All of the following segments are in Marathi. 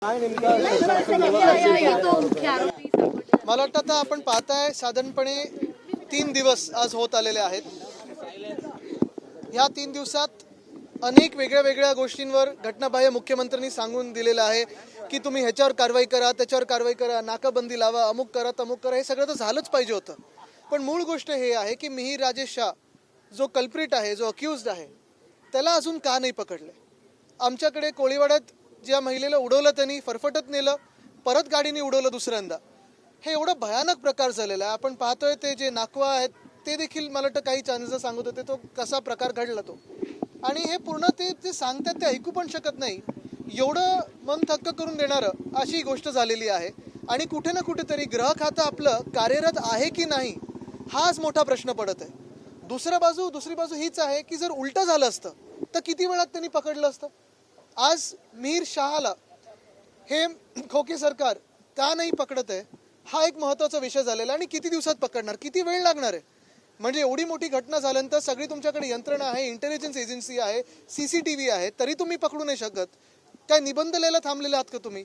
मला वाटतं आता आपण पाहताय साधारणपणे 3 दिवस आज होत आलेले आहेत. या 3 दिवसात अनेक वेगळ्या वेगळ्या गोष्टींवर घटनाबाह्य मुख्यमंत्र्यांनी सांगून दिलेलं आहे की तुम्ही ह्याच्यावर कारवाई करा, त्याच्यावर कारवाई करा, नाकाबंदी लावा, अमुक करा, तमुक करा. हे सगळं तर झालंच पाहिजे होतं. पण मूळ गोष्ट हे आहे की मिहीर राजेश शाह जो कल्प्रिट आहे, जो अक्युज्ड आहे, त्याला अजून का नाही पकडले. आमच्याकडे कोळीवाड्यात ज्या महिलेला उडवलं त्यांनी फरफटत नेलं, परत गाडीने उडवलं दुसऱ्यांदा. हे एवढं भयानक प्रकार झालेला आहे. आपण पाहतोय ते जे नाकवा आहेत ते देखील मला वाटतं काही चान्सेस सांगत होते तो कसा प्रकार घडला तो. आणि हे पूर्ण ते सांगतात ते ऐकू पण शकत नाही. एवढं मन थक्क करून देणारं अशी गोष्ट झालेली आहे. आणि कुठे ना कुठेतरी गृह खातं आपलं कार्यरत आहे की नाही हाच मोठा प्रश्न पडत आहे. दुसरी बाजू हीच आहे की जर उलटं झालं असतं तर किती वेळात त्यांनी पकडलं असतं. आज मिहीर शाहला हे खोके सरकार का नाही पकडत आहे हा एक महत्त्वाचा विषय झालेला. आणि किती दिवसात पकडणार, किती वेळ लागणार आहे. म्हणजे एवढी मोठी घटना झाल्यानंतर सगळी तुमच्याकडे यंत्रणा आहे, इंटेलिजन्स एजन्सी आहे, CCTV आहे, तरी तुम्ही पकडू नाही शकत. काय निबंध लिहायला थांबलेले आहात का तुम्ही.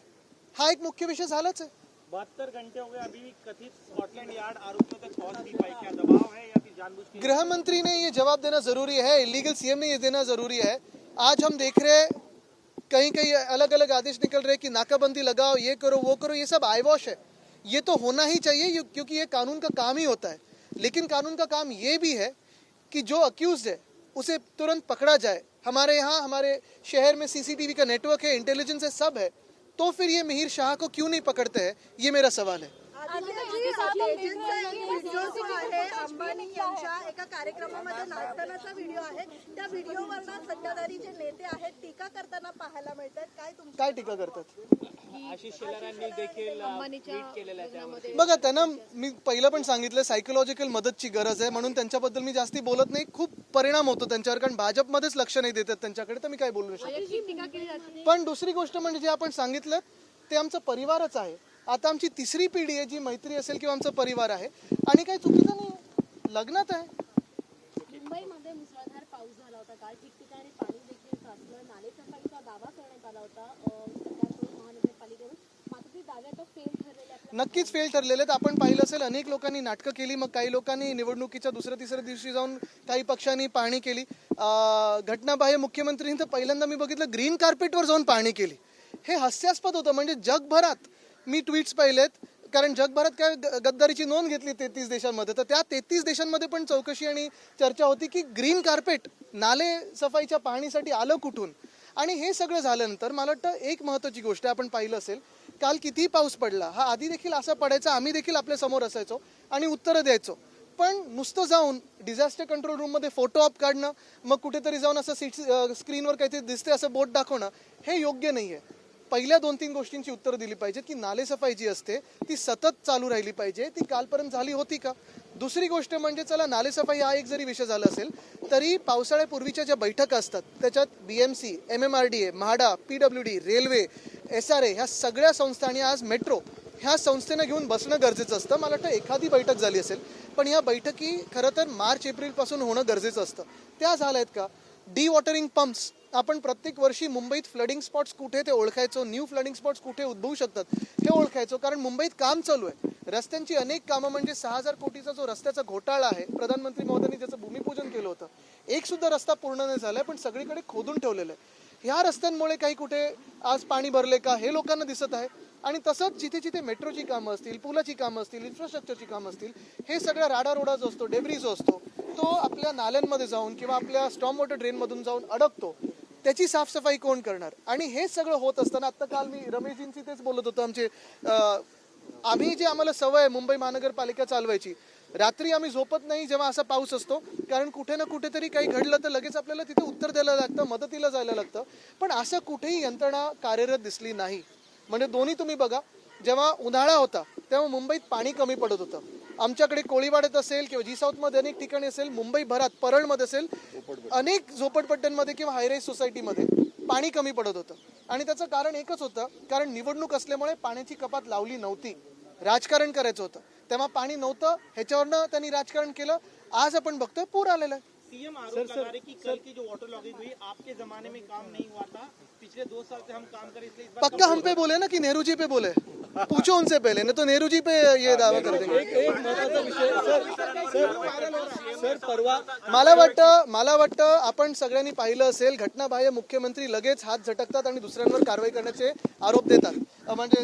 हा एक मुख्य विषय झालाच आहे. 72 घंटे हो गए, अभी भी कथित स्कॉटलैंड यार्ड आरोपियों तक पहुंच नहीं पाई. क्या दबाव है या फिर जानबूझ के? गृह मंत्री ने ये जवाब देना जरूरी है, इलीगल CM ने ये देना जरूरी है. आज हम देख रहे हैं कहीं कहीं अलग अलग आदेश निकल रहे कि नाकाबंदी लगाओ, ये करो, वो करो. ये सब आईवॉश है. ये तो होना ही चाहिए क्योंकि ये कानून का काम ही होता है. लेकिन कानून का काम ये भी है कि जो अक्यूज्ड है उसे तुरंत पकड़ा जाए. हमारे यहाँ हमारे शहर में CCTV का नेटवर्क है, इंटेलिजेंस है, सब है. तो फिर ये मिहीर शाह को क्यों नहीं पकड़ते हैं, ये मेरा सवाल है. अंबानी यांच्या एका कार्यक्रमामध्ये नाचतानाचा व्हिडिओ आहे. त्या व्हिडिओवरनं सत्ताधारी जे नेते आहेत टीका करताना पाहायला मिळतात. काय टीका करतात. आशिष शेलारांनी देखील ट्विट केलेलं आहे त्यामध्ये. बघा, त्यांना मी पहिलं पण सांगितलं सायकोलॉजिकल मदतची गरज आहे म्हणून त्यांच्याबद्दल मी जास्ती बोलत नाही. खूप परिणाम होतो त्यांच्यावर, कारण भाजपमध्येच लक्ष नाही देतात त्यांच्याकडे, तर मी काय बोलू शकतो. पण दुसरी गोष्ट म्हणजे जे आपण सांगितलं ते आमचा परिवारच आहे. आता आमची तिसरी पिढी आहे जी मैत्री असेल किंवा आमचा परिवार आहे आणि काही चुकीचं नाही. लग्नात आहे. मुंबईमध्ये मुसळधार पाऊस झाला होता काल. ठिकठिकाणी पाणी देखील साचलं. नाले सफाईचा दावा करण्यात आला होता महानगरपालिकेकडून, मात्र ते दावे आता फेल ठरलेले. नक्कीच फेल ठरलेले आहेत. आपण पाहिलं असेल अनेक लोकांनी नाटकं केली, मग काही लोकांनी निवडणुकीच्या दुसऱ्या तिसऱ्या दिवशी जाऊन काही पक्षांनी पाहणी केली. घटनाबाह्य मुख्यमंत्र्यांनी तर पहिल्यांदा मी बघितलं ग्रीन कार्पेटवर जाऊन पाहणी केली. हे हास्यास्पद होतं. म्हणजे जगभरात मी ट्विट्स पाहिलेत, कारण जगभरात काय गद्दारीची नोंद घेतली 33 देशांमध्ये, तर त्या 33 देशांमध्ये पण चौकशी आणि चर्चा होती की ग्रीन कार्पेट नाले सफाईच्या पाहणीसाठी आलं कुठून. आणि हे सगळं झाल्यानंतर मला वाटतं एक महत्त्वाची गोष्ट आपण पाहिलं असेल, काल कितीही पाऊस पडला, हा आधी देखील असा पडायचा, आम्ही देखील आपल्या समोर असायचो आणि उत्तरं द्यायचो. पण नुसतं जाऊन डिझास्टर कंट्रोल रूममध्ये फोटो ऑप काढणं, मग कुठेतरी जाऊन असं स्क्रीनवर काहीतरी दिसते असं बोट दाखवणं, हे योग्य नाही आहे. पहिल्या 2-3 गोष्टींची उत्तरं दिली पाहिजेत की नालेसफाई जी असते ती सतत चालू राहिली पाहिजे. ती कालपर्यंत झाली होती का. दुसरी गोष्ट म्हणजे चला नालेसफाई हा एक जरी विषय झाला असेल तरी पावसाळ्यापूर्वीच्या ज्या बैठका असतात त्याच्यात BMC, MMRDA, MHADA, PWD, railway, SRA ह्या सगळ्या संस्थांनी, आज मेट्रो ह्या संस्थेनं घेऊन बसणं गरजेचं असतं. मला वाटतं एखादी बैठक झाली असेल, पण ह्या बैठकी खरं तर मार्च-एप्रिलपासून होणं गरजेचं असतं. त्या झाल्या आहेत का. डिवॉटरिंग पंप्स, आपण प्रत्येक वर्षी मुंबईत फ्लडिंग स्पॉट्स कुठे ते ओळखायचो, न्यू फ्लडिंग स्पॉट्स कुठे उद्भवू शकतात हे ओळखायचो, कारण मुंबईत काम चालू आहे. रस्त्यांची अनेक कामं, म्हणजे 6,000 कोटीचा जो रस्त्याचा घोटाळा आहे, प्रधानमंत्री महोदयांनी त्याचं भूमिपूजन केलं होतं. एक सुद्धा रस्ता पूर्ण नाही झालाय, पण सगळीकडे खोदून ठेवलेलं आहे. ह्या रस्त्यांमुळे काही कुठे आज पाणी भरले का हे लोकांना दिसत आहे. आणि तसंच जिथे जिथे मेट्रोची कामं असतील, पुलाची कामं असतील, इन्फ्रास्ट्रक्चरची कामं असतील, हे सगळा राडारोडा जो असतो, डेब्री जो असतो, तो आपल्या नाल्यांमध्ये जाऊन किंवा आपल्या स्टॉर्म वॉटर ड्रेनमधून जाऊन अडकतो. त्याची साफसफाई कोण करणार. आणि हे सगळं होत असताना आत्ता काल मी रमेशजींशी तेच बोलत होतो. आम्ही जे आम्हाला सवय आहे मुंबई महानगरपालिका चालवायची, रात्री आम्ही झोपत नाही जेव्हा असा पाऊस असतो, कारण कुठे ना कुठेतरी काही घडलं तर लगेच आपल्याला तिथे उत्तर द्यायला लागतं, मदतीला जायला लागतं. पण असं कुठेही यंत्रणा कार्यरत दिसली नाही. म्हणजे दोन्ही तुम्ही बघा, जेव्हा उन्हाळा होता तेव्हा मुंबईत पाणी कमी पडत होतं. आमच्याकडे कोळीवाड्यात असेल किंवा G-Southमध्ये अनेक ठिकाणी असेल, मुंबईभरात परळमध्ये असेल, अनेक झोपडपट्ट्यांमध्ये किंवा हायराईज सोसायटीमध्ये पाणी कमी पडत होतं. आणि त्याचं कारण एकच होतं, कारण निवडणूक असल्यामुळे पाण्याची कपात लावली नव्हती. राजकारण करायचं होतं तेव्हा पाणी नव्हतं, ह्याच्यावरनं त्यांनी राजकारण केलं. आज आपण बघतोय पूर आलेला आहे. सीएम आरोप लगा रहे कि कल की जो वाटर लॉगिंग हुई आपके जमाने में काम नहीं हुआ था, पिछले 2 साल से हम काम करें इसलिए इस बार पक्का हम पे बोले ना कि नेहरू जी पे बोले, पूछो उनसे पहले, नहीं तो नेहरू जी पे ये दावा कर देंगे. एक महत्वाचा विषय सर परवा मला वाटतं आपण सगळ्यांनी पाहिलं असेल, घटनाबाह्य मुख्यमंत्री लगेच हात झटकतात आणि दुसऱ्यांवर कारवाई करण्याचे आरोप देतात, म्हणजे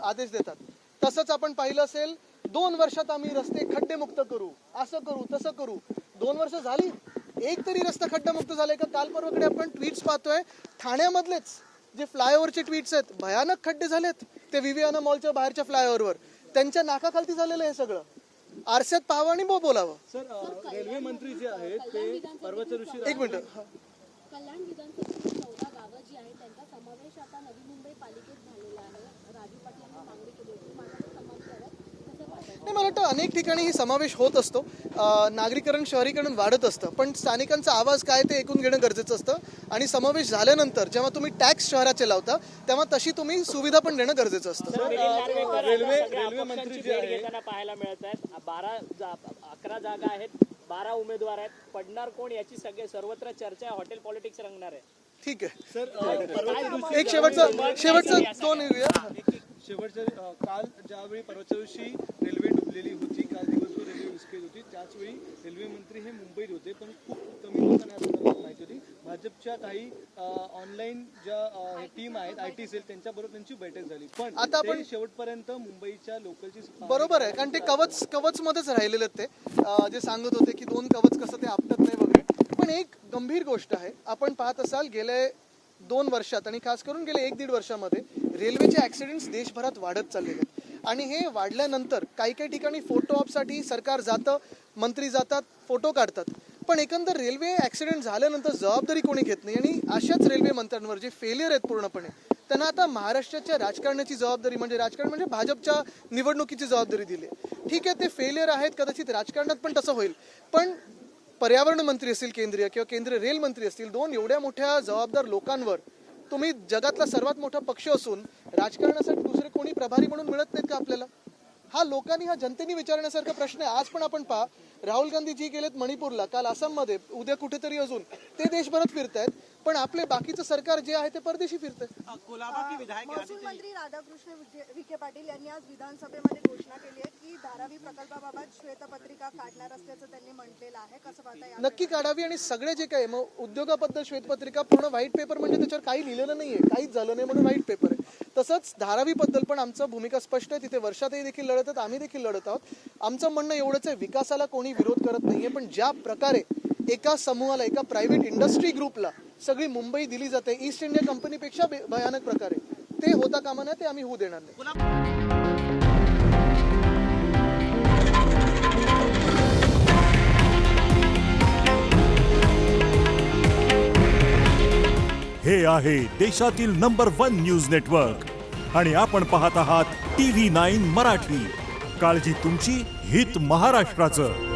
आदेश देतात. तसंच आपण पाहिलं असेल, 2 वर्षात आम्ही रस्ते खड्डेमुक्त करू, असं करू तसं करू. 2 वर्ष झाली, एक तरी रस्ता खड्डामुक्त झालाय का? काल परवाकडे आपण ट्विट्स पाहतोय, ठाण्यामधलेच जे फ्लायओव्हरचे ट्विट्स आहेत, भयानक खड्डे झालेत ते विवियाना मॉलच्या बाहेरच्या फ्लायओव्हरवर, त्यांच्या नाकाखालती झालेलं आहे सगळं. आरशात पाहावं आणि बोलावं. सर रेल्वे मंत्री जे आहेत ते परवाच्या दिवशी एक मिनिट. कल्याण विधानसभेतील 14 गावं जी आहेत त्यांचा समावेश आता नवी मुंबई पालिकेत झालेला आहे. राजू पाटील यांनी मागणी केली होती, माझा समावेश करावा, कसं वाटतं? नाही, मला वाटतं अनेक ठिकाणी ही समावेश होत असतो. नागरीकरण शहरीकरण वाढत असतं, पण स्थानिकांचा आवाज काय ते ऐकून घेणं गरजेचं असतं. आणि समावेश झाल्यानंतर जेव्हा तुम्ही टॅक्स शहराचे लावता तेव्हा तशी तुम्ही सुविधा पण देणं गरजेचं असतं. रेल्वे मंत्री जे आहेत घेताना पाहायला मिळत आहेत. 11 जागा आहेत, 12 उमेदवार आहेत, पडणार कोण याची सर्वत्र चर्चा आहे. हॉटेल पॉलिटिक्स रंगणार आहे. ठीक आहे. सर एक शेवटचं 2 येऊया. शेवटच्या काल ज्यावेळी परवाच्या दिवशी रेल्वे डुबलेली होती, काल दिवसभर रेल्वे विस्कळीत होती, त्याचवेळी रेल्वे मंत्री हे मुंबईत होते, पण खूप कमी लोकांना या संदर्भात माहिती होती. भाजपच्या काही ऑनलाईन ज्या टीम आहेत IT सेल त्यांच्याबरोबर त्यांची बैठक झाली, पण आता आपण ते शेवटपर्यंत मुंबईच्या लोकलची बरोबर आहे, कारण ते कवच मध्येच राहिलेले ते जे सांगत होते की 2 कवच कसं ते आपटत नाही वगैरे. पण एक गंभीर गोष्ट आहे, आपण पाहत असाल गेले 2 वर्षात आणि खास करून गेले 1-1.5 वर्षामध्ये रेल्वेचे ऍक्सिडेंट्स देशभरात वाढत चाललेले आहेत. आणि हे वाढल्यानंतर काही काही ठिकाणी फोटो ऑपसाठी सरकार जातं, मंत्री जातात, फोटो काढतात, पण एकंदर रेल्वे ऍक्सिडेंट झाल्यानंतर जबाबदारी कोणी घेत नाही. आणि अशाच रेल्वे मंत्र्यांवर जे फेलियर आहेत पूर्णपणे, त्यांना आता महाराष्ट्राच्या राजकारणाची जबाबदारी, म्हणजे राजकारण म्हणजे भाजपच्या निवडणुकीची जबाबदारी दिली. ठीक आहे, ते फेलियर आहेत, कदाचित राजकारणात पण तसं होईल, पण पर्यावरण मंत्री असतील केंद्रीय किंवा केंद्रीय रेल मंत्री असतील, 2 एवढ्या मोठ्या जबाबदार लोकांवर तुम्ही जगातला सर्वात मोठा पक्ष असून राजकारणासाठी दुसरे कोणी प्रभारी म्हणून मिळत नाहीत का आपल्याला? हा लोकांनी, हा जनतेने विचारण्यासारखा प्रश्न आहे. आज पण आपण पहा, राहुल गांधी जी गेलेत मणिपूरला, काल आसाममध्ये, उद्या कुठेतरी अजून ते देशभरात फिरतायत, पण आपले बाकीचं सरकार जे आहे ते परदेशी फिरतंय. कोलाबा की विधायक महसूल मंत्री राधाकृष्ण विखे पाटील यांनी आज विधानसभेमध्ये घोषणा केली आहे की धारावी प्रकल्पाबाबत श्वेतपत्रिका काढणार असल्याचं त्यांनी म्हटलेलं आहे. कसं पाहता या? नक्की काढावी. आणि सगळे जे काही मग उद्योगाबद्दल श्वेतपत्रिका, पूर्ण व्हाईट पेपर म्हणजे त्याच्यावर काही लिहिलेलं नाहीये, काहीच झालं नाही म्हणून व्हाईट पेपर आहे. तसंच धारावीबद्दल पण आमचं भूमिका स्पष्ट आहे. तिथे वर्षातही देखील लढत आहेत, आम्ही देखील लढत आहोत. आमचं म्हणणं एवढंच आहे, विकासाला कोणी विरोध करत नाहीये, पण ज्या प्रकारे एका समूहाला, एका प्रायव्हेट इंडस्ट्री ग्रुपला सगळी मुंबई दिली जाते ईस्ट इंडिया कंपनीपेक्षा भयानक प्रकारे, ते होता कामा नये, ते आम्ही होऊ देणार नाही. हे आहे देशातील नंबर 1 न्यूज नेटवर्क आणि आपण पाहत आहात TV9 मराठी. काळजी तुमची, हित महाराष्ट्राचं.